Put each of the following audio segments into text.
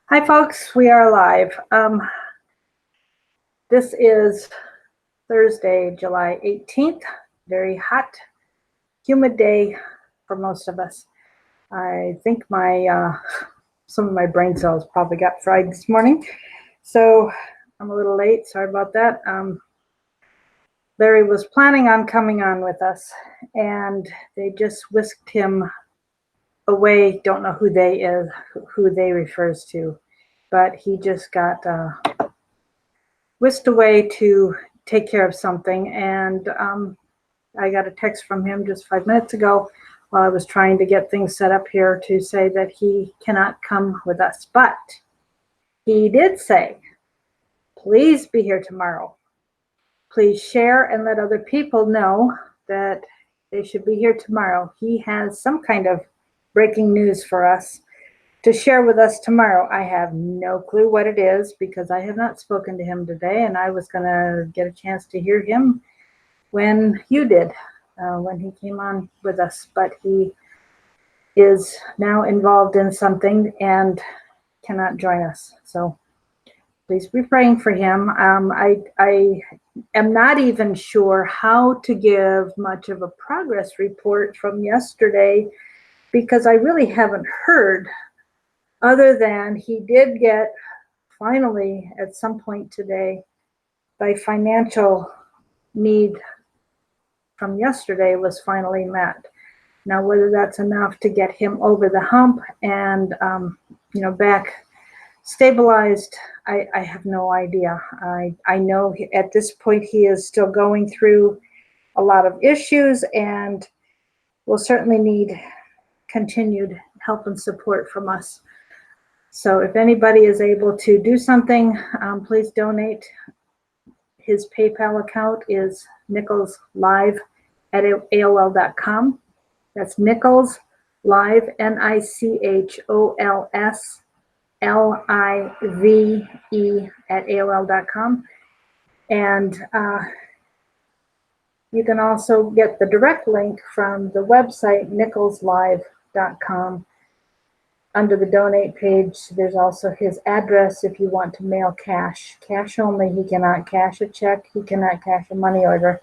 Hi, folks. We are live. This is Thursday, July 18th. Very hot, humid day for most of us. I think some of my brain cells probably got fried this morning, so I'm a little late. Sorry about that. Larry was planning on coming on with us, and they just whisked him away. Don't know who they refers to, but he just got whisked away to take care of something, and I got a text from him just 5 minutes ago while I was trying to get things set up here to say that he cannot come with us. But he did say, please be here tomorrow. Please share and let other people know that they should be here tomorrow. He has some kind of breaking news for us to share with us tomorrow. I have no clue what it is because I have not spoken to him today, and I was going to get a chance to hear him when you did, when he came on with us. But he is now involved in something and cannot join us. So please be praying for him. I am not even sure how to give much of a progress report from yesterday because I really haven't heard, other than he did get finally at some point today, by financial need from yesterday was finally met. Now, whether that's enough to get him over the hump and back stabilized, I have no idea. I know at this point he is still going through a lot of issues and will certainly need continued help and support from us. So if anybody is able to do something, please donate. His PayPal account is Nichols Live at AOL.com. That's Nichols Live, NICHOLS LIVE at AOL.com. And you can also get the direct link from the website nicholslive.com. Under the donate page, there's also his address if you want to mail cash. Cash only. He cannot cash a check. He cannot cash a money order.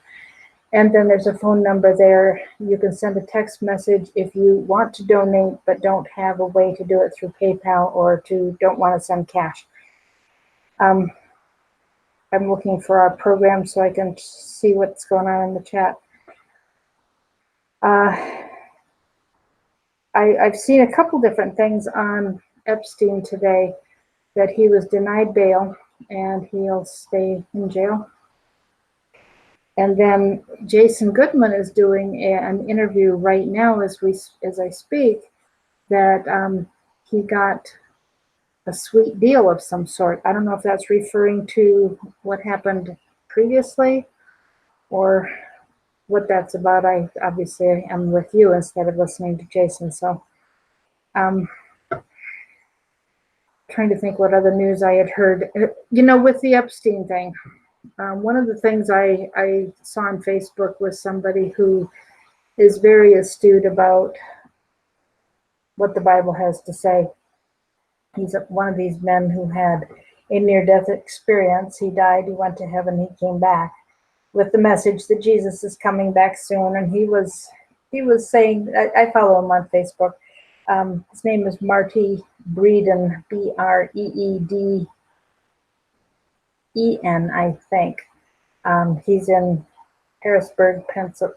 And then there's a phone number there. You can send a text message if you want to donate but don't have a way to do it through PayPal or don't want to send cash. I'm looking for our program so I can see what's going on in the chat. I've seen a couple different things on Epstein today, that he was denied bail and he'll stay in jail. And then Jason Goodman is doing an interview right now as I speak, that he got a sweet deal of some sort. I don't know if that's referring to what happened previously or what that's about. I obviously am with you instead of listening to Jason. So trying to think what other news I had heard. With the Epstein thing, one of the things I saw on Facebook was somebody who is very astute about what the Bible has to say. He's one of these men who had a near-death experience. He died, he went to heaven, he came back with the message that Jesus is coming back soon. And he was saying, I follow him on Facebook. His name is Marty Breeden, Breeden, I think. He's in Harrisonburg, Harrisonburg,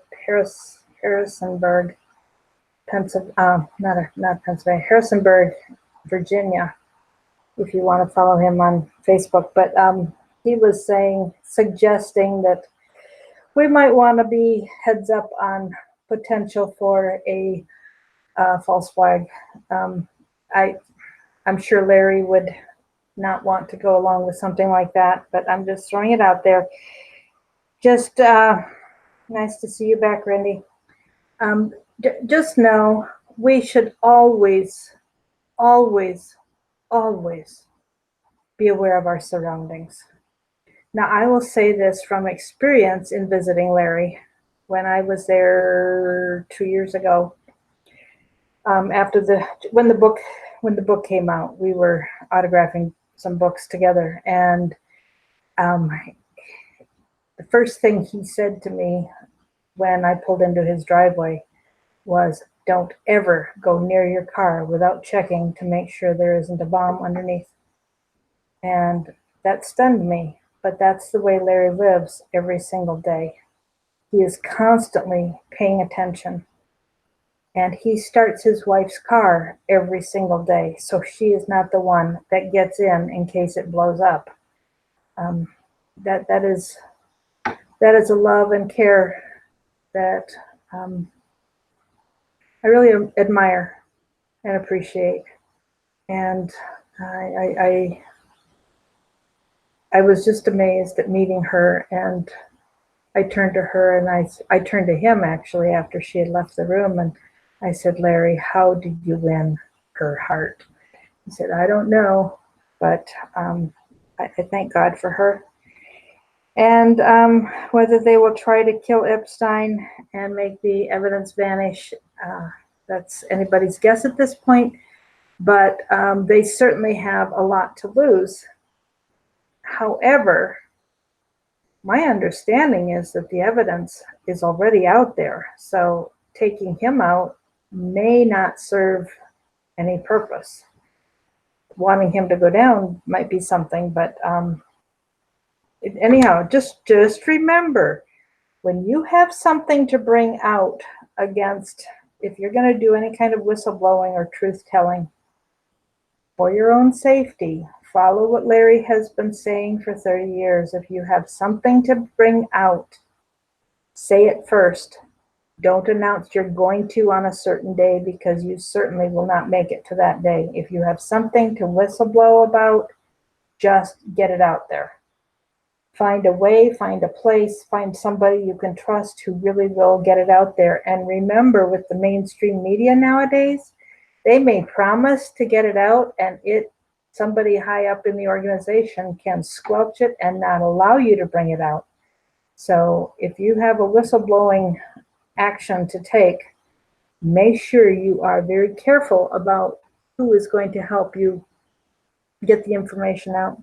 Virginia, if you want to follow him on Facebook. But he was suggesting that we might want to be heads up on potential for a false flag. I'm sure Larry would not want to go along with something like that, but I'm just throwing it out there. Just nice to see you back, Randy. Just know we should always be aware of our surroundings. Now, I will say this from experience in visiting Larry when I was there 2 years ago. When when the book came out, we were autographing some books together, and the first thing he said to me when I pulled into his driveway was, "Don't ever go near your car without checking to make sure there isn't a bomb underneath." And that stunned me, but that's the way Larry lives every single day. He is constantly paying attention, and he starts his wife's car every single day, so she is not the one that gets in case it blows up. That is a love and care that I really admire and appreciate. And I was just amazed at meeting her, and I turned to her, and I turned to him actually after she had left the room, and I said, "Larry, how did you win her heart?" He said, "I don't know, but I thank God for her." And whether they will try to kill Epstein and make the evidence vanish, that's anybody's guess at this point, but they certainly have a lot to lose. However, my understanding is that the evidence is already out there, so taking him out may not serve any purpose. Wanting him to go down might be something, but anyhow, just remember, when you have something to bring out against, if you're going to do any kind of whistleblowing or truth-telling, for your own safety, follow what Larry has been saying for 30 years. If you have something to bring out, say it first. Don't announce you're going to on a certain day, because you certainly will not make it to that day. If you have something to whistleblow about, just get it out there. Find a way, find a place, find somebody you can trust who really will get it out there. And remember, with the mainstream media nowadays, they may promise to get it out, and somebody high up in the organization can squelch it and not allow you to bring it out. So if you have a whistleblowing action to take, make sure you are very careful about who is going to help you get the information out.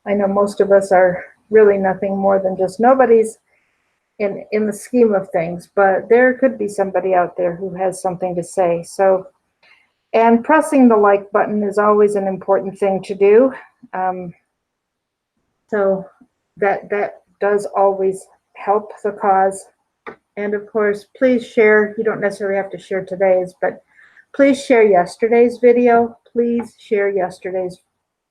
I know most of us are really nothing more than just nobodies in the scheme of things, but there could be somebody out there who has something to say. So, and pressing the like button is always an important thing to do. So that does always help the cause. And of course, please share. You don't necessarily have to share today's, but please share yesterday's video. Please share yesterday's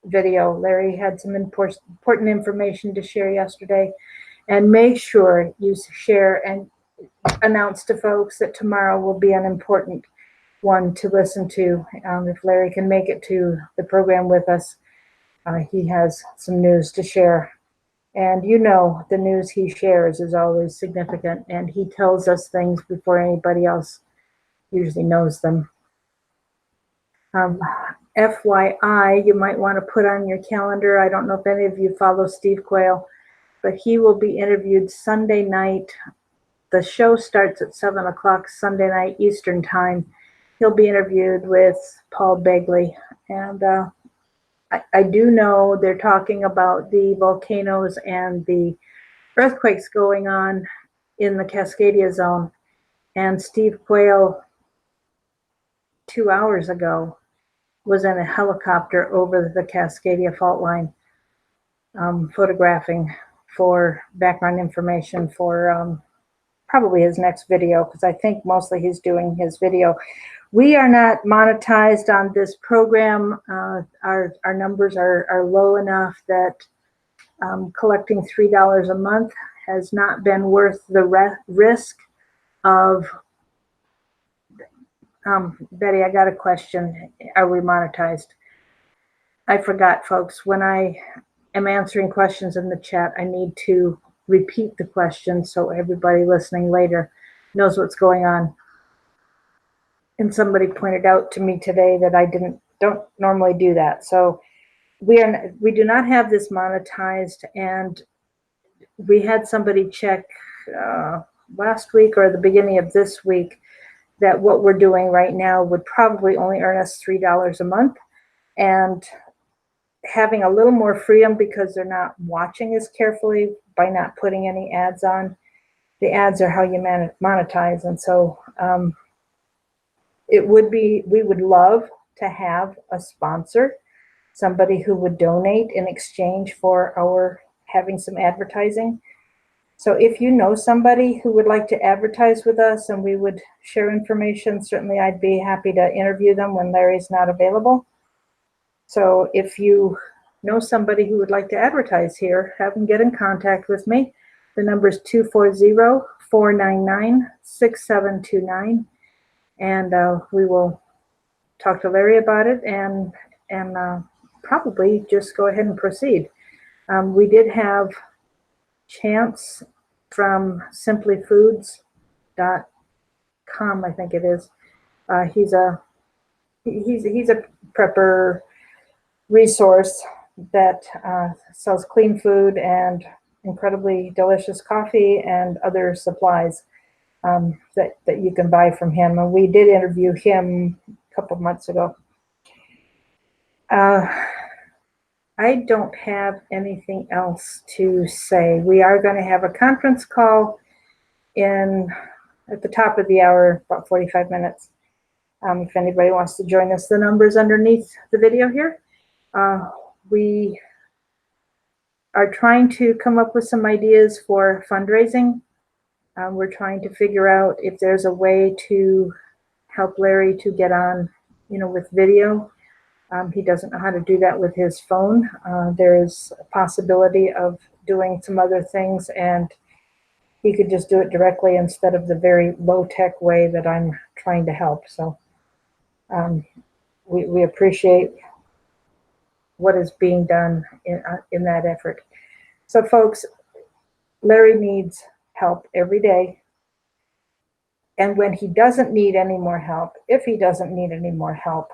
video. Larry had some important information to share yesterday. And make sure you share and announce to folks that tomorrow will be an important one to listen to. If Larry can make it to the program with us, he has some news to share. And you know, the news he shares is always significant, and he tells us things before anybody else usually knows them. FYI, you might want to put on your calendar, I don't know if any of you follow Steve Quayle, but he will be interviewed Sunday night. The show starts at 7 o'clock Sunday night Eastern time. He'll be interviewed with Paul Begley. And I do know they're talking about the volcanoes and the earthquakes going on in the Cascadia zone. And Steve Quayle, 2 hours ago, was in a helicopter over the Cascadia fault line, photographing for background information for probably his next video, because I think mostly he's doing his video. We are not monetized on this program. Our numbers are low enough that collecting $3 a month has not been worth the risk of. Betty, I got a question. Are we monetized? I forgot, folks. When I am answering questions in the chat, I need to repeat the question so everybody listening later knows what's going on. And somebody pointed out to me today that I don't normally do that. So we do not have this monetized, and we had somebody check last week or the beginning of this week that what we're doing right now would probably only earn us $3 a month. And having a little more freedom because they're not watching as carefully by not putting any ads on. The ads are how you monetize. And so we would love to have a sponsor, somebody who would donate in exchange for our having some advertising. So if you know somebody who would like to advertise with us and we would share information, certainly I'd be happy to interview them when Larry's not available. So if you know somebody who would like to advertise here, have them get in contact with me. The number is 240-499-6729. And we will talk to Larry about it and probably just go ahead and proceed. We did have Chance from simplyfoods.com, I think it is. He's a prepper resource that sells clean food and incredibly delicious coffee and other supplies that you can buy from him. And we did interview him a couple of months ago. I don't have anything else to say. We are going to have a conference call at the top of the hour, about 45 minutes. If anybody wants to join us, the number's underneath the video here. We are trying to come up with some ideas for fundraising. We're trying to figure out if there's a way to help Larry to get on, with video. He doesn't know how to do that with his phone. There's a possibility of doing some other things, and he could just do it directly instead of the very low-tech way that I'm trying to help. So we appreciate what is being done in that effort. So folks, Larry needs help every day. And when he doesn't need any more help, if he doesn't need any more help,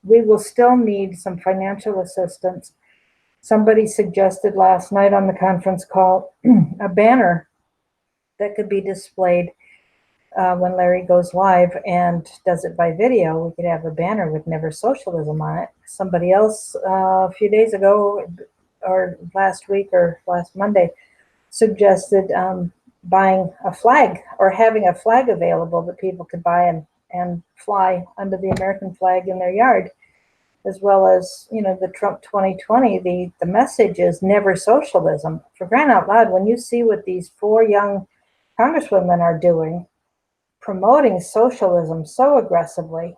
we will still need some financial assistance. Somebody suggested last night on the conference call a banner that could be displayed when Larry goes live and does it by video. We could have a banner with Never Socialism on it. Somebody else a few days ago, or last week or last Monday, suggested buying a flag or having a flag available that people could buy and fly under the American flag in their yard, as well as, the Trump 2020, the message is Never Socialism. For crying out loud, when you see what these 4 young congresswomen are doing, promoting socialism so aggressively,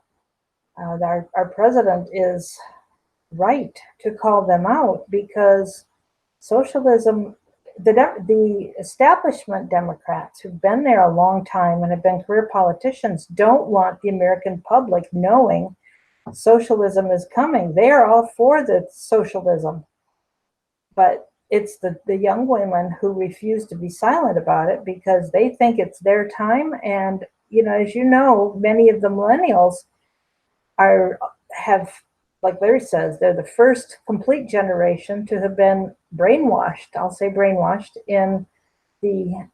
our president is right to call them out, because socialism, the establishment Democrats who've been there a long time and have been career politicians don't want the American public knowing socialism is coming. They are all for the socialism, but it's the young women who refuse to be silent about it because they think it's their time. And as many of the millennials have, like Larry says, they're the first complete generation to have been brainwashed. I'll say brainwashed in the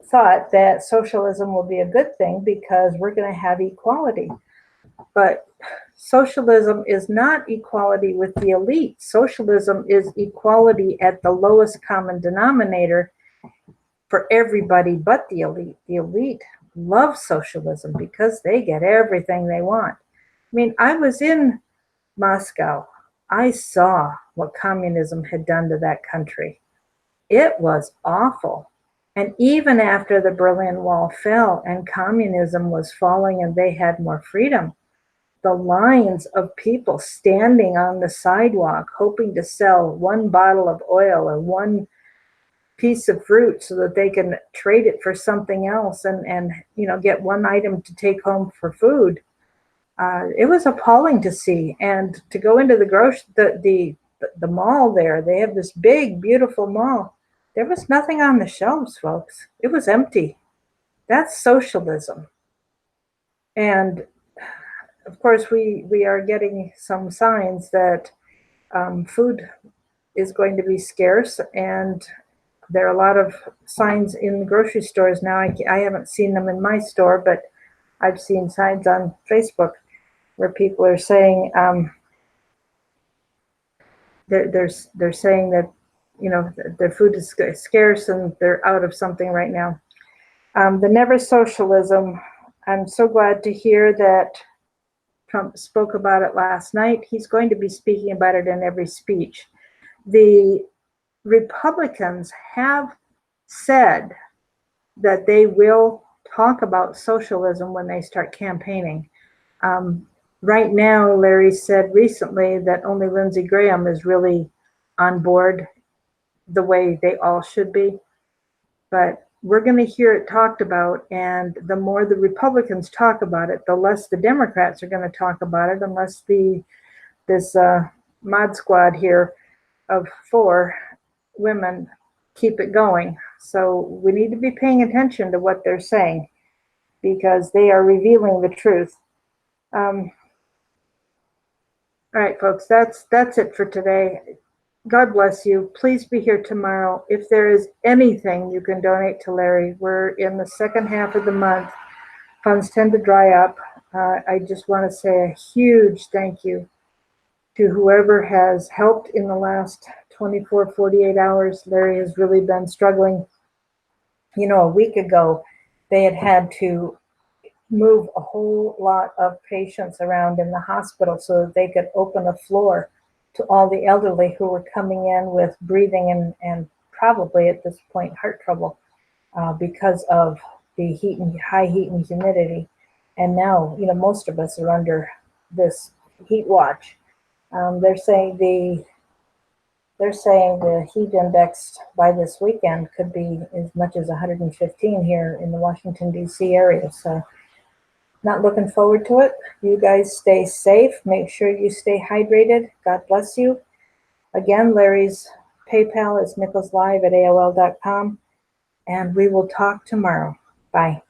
thought that socialism will be a good thing because we're going to have equality. But socialism is not equality with the elite. Socialism is equality at the lowest common denominator for everybody but the elite. The elite love socialism because they get everything they want. I mean, I was in Moscow. I saw what communism had done to that country. It was awful. And even after the Berlin Wall fell and communism was falling and they had more freedom, the lines of people standing on the sidewalk hoping to sell 1 bottle of oil or 1 piece of fruit so that they can trade it for something else and get 1 item to take home for food. It was appalling to see. And to go into the mall there, they have this big, beautiful mall. There was nothing on the shelves, folks. It was empty. That's socialism. And of course, we are getting some signs that food is going to be scarce, and there are a lot of signs in the grocery stores now. I haven't seen them in my store, but I've seen signs on Facebook where people are saying they're saying that their food is scarce and they're out of something right now. The Never Socialism. I'm so glad to hear that Trump spoke about it last night. He's going to be speaking about it in every speech. The Republicans have said that they will talk about socialism when they start campaigning. Right now, Larry said recently that only Lindsey Graham is really on board the way they all should be. But we're going to hear it talked about, and the more the Republicans talk about it, the less the Democrats are going to talk about it, unless this mod squad here of 4 women keep it going. So we need to be paying attention to what they're saying, because they are revealing the truth. All right, folks, that's it for today. God bless you. Please be here tomorrow. If there is anything you can donate to Larry, we're in the second half of the month. Funds tend to dry up. I just want to say a huge thank you to whoever has helped in the last 24, 48 hours. Larry has really been struggling. A week ago, they had to move a whole lot of patients around in the hospital so that they could open a floor to all the elderly who were coming in with breathing and probably at this point heart trouble because of the high heat and humidity. And now, most of us are under this heat watch. They're saying the heat index by this weekend could be as much as 115 here in the Washington, D.C. area. So not looking forward to it. You guys stay safe. Make sure you stay hydrated. God bless you. Again, Larry's PayPal is nicholslive@aol.com. And we will talk tomorrow. Bye.